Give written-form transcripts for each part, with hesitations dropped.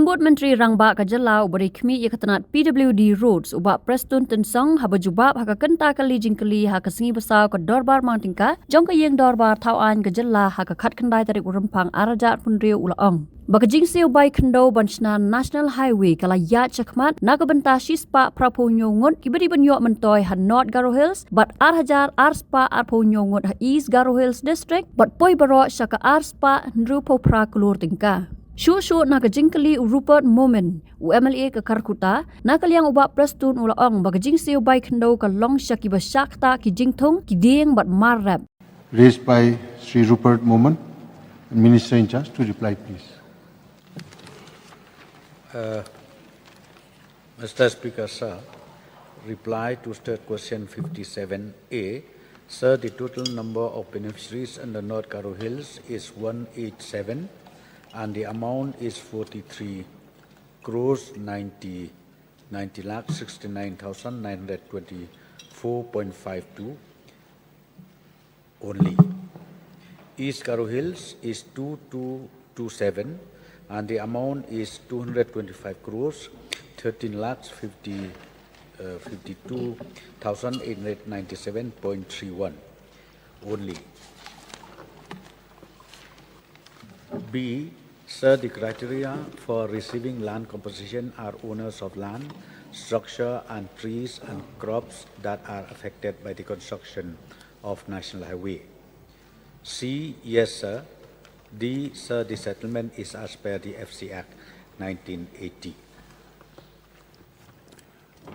Kambut Menteri Rangba Kajalau beri kemi ikatanat PWD Roads ubak Prestun Tensong haba jubab haka kenta kali jingkeli haka sengi besar ke dorbar mantingka jong ke yeng dorbar tauan Kajala haka kat kendai tarik urempang arajat punriu ulaong. Baka Jingsiew by Khyndew Banchnan National Highway kala yat chakmat naga Bynta shispa prapo nyongut kiberi benyok mentoy ha North Garo Hills but arhajar arspa arpo nyongut ha East Garo Hills District but poi barok shaka arspa nrupo pra Klur tingka. Shu naga jingkeli Rupert Moment UMLA ke Karkuta nakaliang ubak Prestun ulaong baka Jingsiew by Khyndew ka long shaki basyakta ki jingthong ki dieng bat marrap. Raised by Sri Rupert Moment, Minister in charge, to reply please. Mr. Speaker, sir, reply to state question 57A. Sir, the total number of beneficiaries under North Garo Hills is 187 and the amount is 43 crores 90 lakh 69,924.52 only. East Garo Hills is 2227 and the amount is 225 crores 13 lakhs 52,897.31 only. B. Sir, the criteria for receiving land compensation are owners of land, structure and trees and crops that are affected by the construction of National Highway. C. Yes, sir. D. Sir, the settlement is as per the FC Act 1980.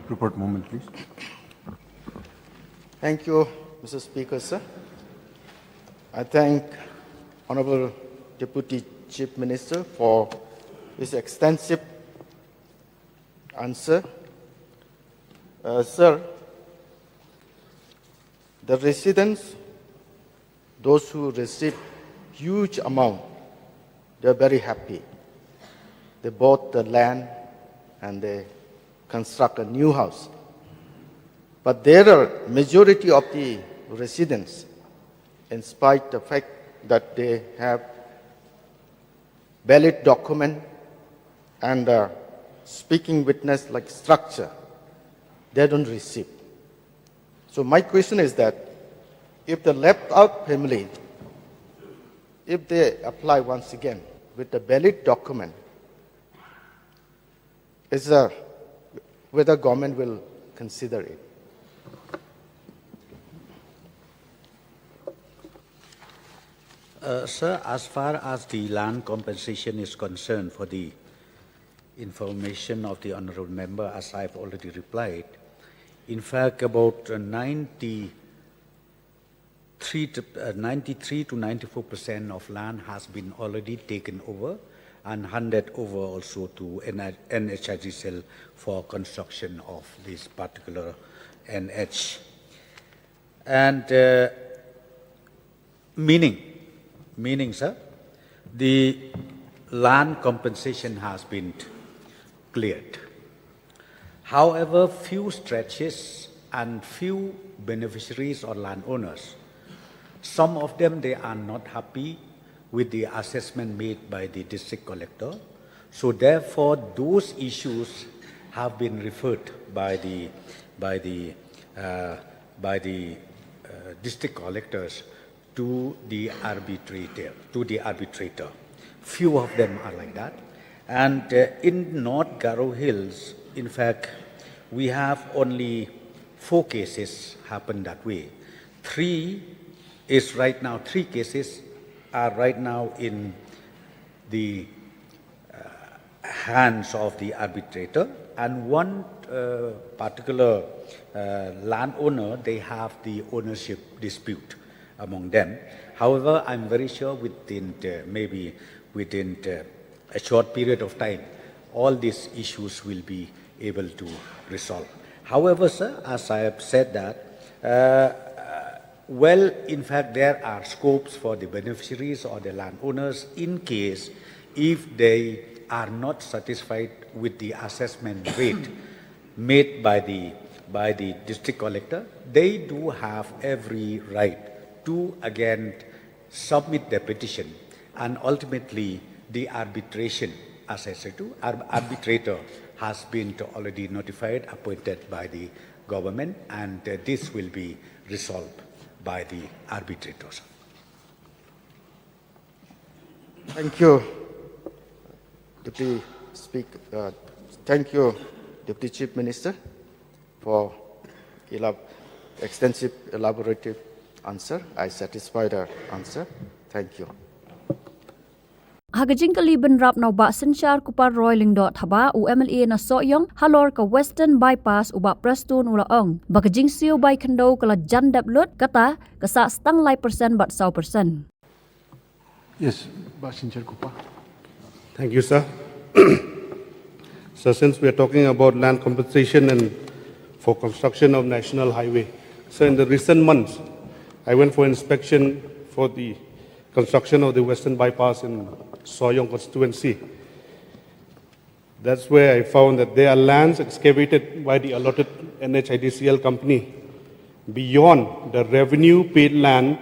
Report Moment, please. Thank you, Mr. Speaker, sir. I thank Honorable Deputy Chief Minister for his extensive answer. Sir, the residents, those who receive huge amount, they're very happy. They bought the land and they construct a new house. But there are majority of the residents, in spite of the fact that they have valid document and speaking witness like structure, they don't receive. So my question is that if the left out family, if they apply once again with the valid document, whether government will consider it? Sir, as far as the land compensation is concerned, for the information of the honourable member, as I've already replied, in fact, about 93 to 94% of land has been already taken over and handed over also to NHIGCL for construction of this particular NH. And meaning, sir, the land compensation has been cleared. However, few stretches and few beneficiaries or landowners, some of them, they are not happy with the assessment made by the district collector. So therefore, those issues have been referred by the district collectors to the arbitrator. Few of them are like that. And in North Garo Hills, in fact, we have only 4 cases happen that way. 3 cases are right now in the hands of the arbitrator, and one particular landowner, they have the ownership dispute among them. However, I'm very sure within a short period of time, all these issues will be able to resolve. However, sir, as I have said that, well, in fact, there are scopes for the beneficiaries or the landowners in case if they are not satisfied with the assessment rate made by the district collector, they do have every right to again submit their petition, and ultimately the arbitration as I said, arbitrator has been already notified, appointed by the government, and this will be resolved by the arbitrators. Thank you, Deputy Speaker. Thank you, Deputy Chief Minister, for extensive, elaborative answer. I satisfied the answer. Thank you. Hagajing kaliban rap na ba sensyar kupar roiling dot haba UMLA na soyong halor ka Western Bypass uba prestun ulaong. Baka Jingsiew by Khyndew kala jandap lut kata kasa stang lai persen bat 100%. Yes, Pak Sinchar Kupa. Thank you, sir. So since we are talking about land compensation and for construction of national highway, so in the recent months, I went for inspection for the construction of the Western Bypass in Soyong constituency. That's where I found that there are lands excavated by the allotted NHIDCL company beyond the revenue paid land,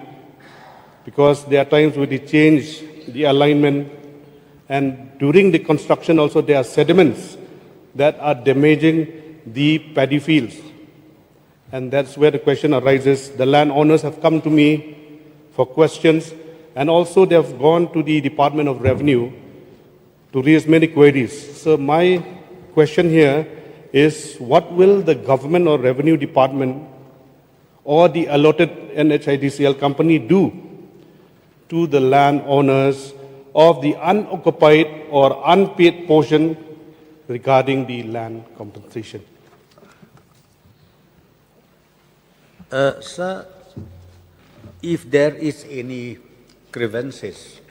because there are times where they change the alignment, and during the construction also there are sediments that are damaging the paddy fields. And that's where the question arises. The landowners have come to me for questions, and also they have gone to the Department of Revenue to raise many queries. So my question here is, what will the government or revenue department or the allotted NHIDCL company do to the landowners of the unoccupied or unpaid portion regarding the land compensation? Sir, if there is any grievances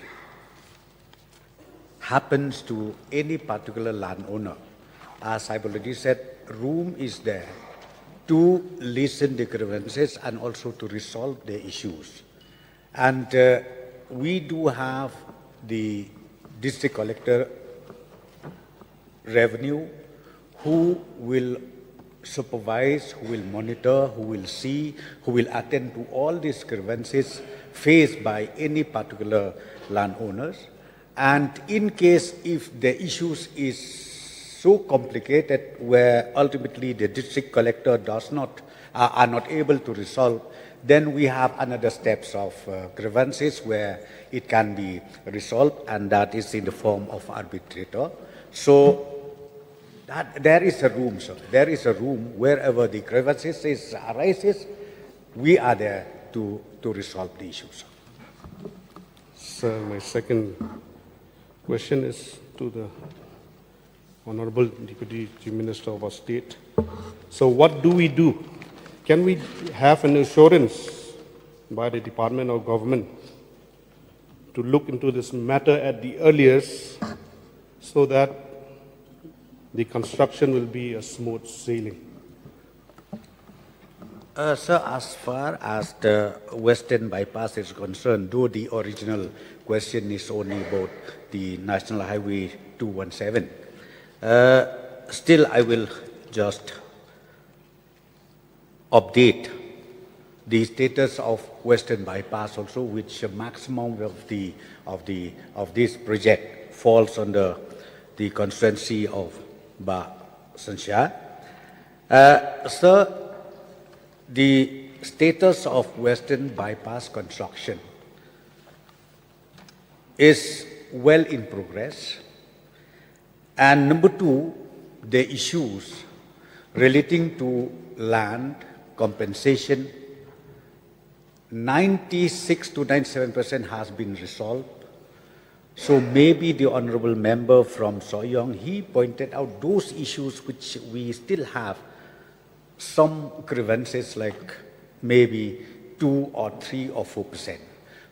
happens to any particular landowner, as I've already said, room is there to listen the grievances and also to resolve the issues. And we do have the district collector revenue who will supervise, who will monitor, who will see, who will attend to all these grievances faced by any particular landowners. And in case if the issues is so complicated where ultimately the district collector are not able to resolve, then we have another steps of grievances where it can be resolved, and that is in the form of arbitrator. So that there is a room, sir. There is a room wherever the grievances arises, we are there to resolve the issues. Sir, my second question is to the Honorable Deputy Chief Minister of our state. So what do we do? Can we have an assurance by the Department of Government to look into this matter at the earliest so that the construction will be a smooth sailing? Sir, as far as the Western Bypass is concerned, though the original question is only about the National Highway 217, still I will just update the status of Western Bypass also, which maximum of this project falls under the constituency of Ba Sansha. Sir, the status of Western Bypass construction is well in progress. And number two, the issues relating to land compensation, 96 to 97% has been resolved. So maybe the honorable member from Soyong, he pointed out those issues which we still have some grievances, like maybe 2 or 3 or 4%.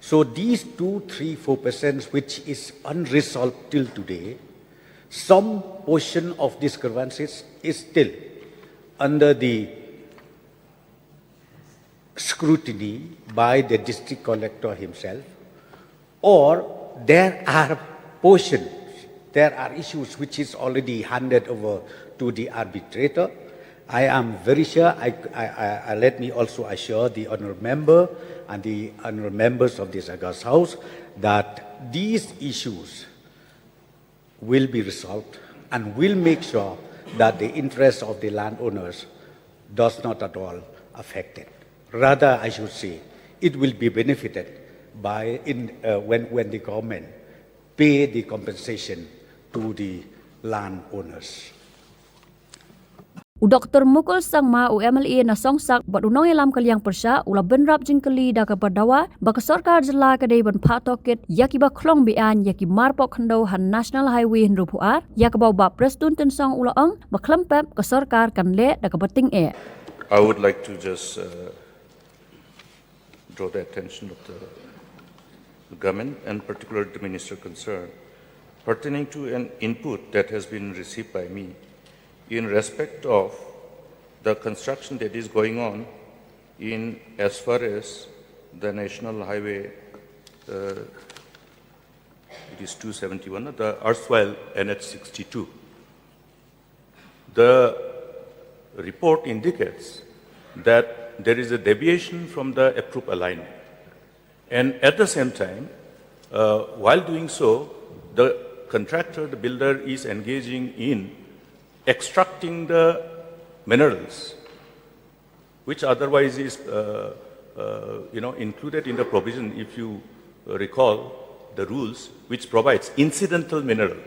So these 2, 3, 4% which is unresolved till today, some portion of these grievances is still under the scrutiny by the district collector himself, or there are portions, there are issues which is already handed over to the arbitrator. I am very sure, let me also assure the honourable member and the honourable members of this August House that these issues will be resolved and will make sure that the interests of the landowners does not at all affected. Rather, I should say, it will be benefited by when the government pay the compensation to the landowners. Dr. Mukul Sangma UMLA na songsak bat unong ilam kaliang persya ula benrap jingkeli da ka badawa baka sarkar jela kadai ban patoket yaki ba klong bian yaki marpok Khyndew han National Highway hin rupuar yak ba ba prestun ten song ula ong ba klempep ka sarkar kan le da ka bating e. I would like to just draw the attention of the government and particularly the minister concerned pertaining to an input that has been received by me in respect of the construction that is going on in as far as the National Highway, it is 271, the erstwhile NH62. The report indicates that there is a deviation from the approved alignment. And at the same time, while doing so, the contractor, the builder, is engaging in extracting the minerals, which otherwise is included in the provision, if you recall the rules, which provides incidental mineral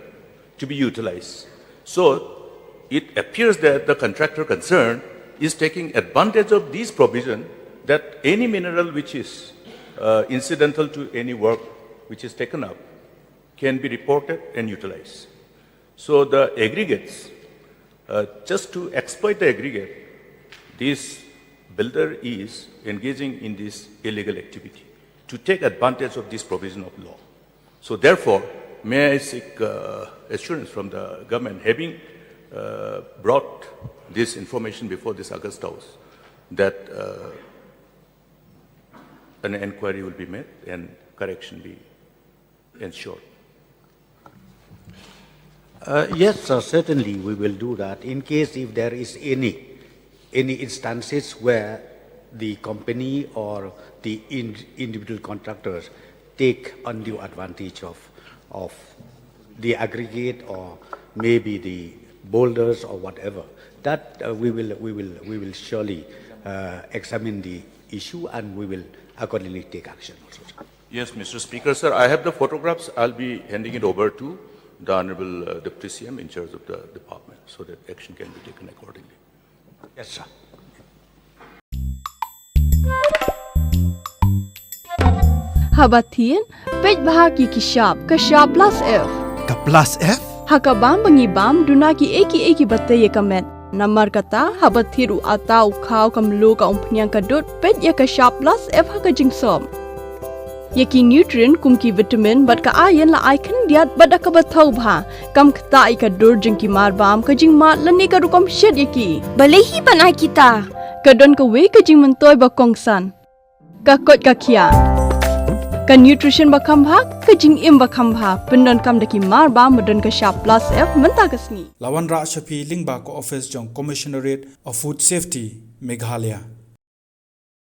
to be utilized. So it appears that the contractor concerned is taking advantage of this provision that any mineral which is incidental to any work which is taken up can be reported and utilized. So the aggregates, just to exploit the aggregate, this builder is engaging in this illegal activity to take advantage of this provision of law. So therefore, may I seek assurance from the government, having brought this information before this August House, that an inquiry will be made and correction be ensured. Yes, sir, certainly we will do that. In case if there is any instances where the company or the individual contractors take undue advantage of the aggregate or maybe the boulders or whatever, that we will surely examine the issue and we will accordingly take action also. Yes, Mr. Speaker, sir, I have the photographs. I'll be handing it over to the Honorable Deputy CM in charge of the department so that action can be taken accordingly. Yes, sir. Habatin, pej bahagi kishap plus F. Ka plus F? Hakabam bangibam dunaki eki batay kamet. Namar kata habathiru atau kau kamlu ka umpnyang kadut pej ya kishap plus F haka jingsom. Yaki nutrient kumki vitamin bat ka ayan la ai Khyndew bat ka bathau bha kam khta ka dur jingki marbam ka jingma lani ka rukom shed yaki balehi banai kita ka don ka we ka jing mentoy ba kongsan ka kot ka khia ka nutrition ba khambha ka jing im ba khambha pendon kam daki marbam madon ka sharp plus F menta kasni Lawan Ra Shafi Lingba ko office jong Commissionerate of Food Safety Meghalaya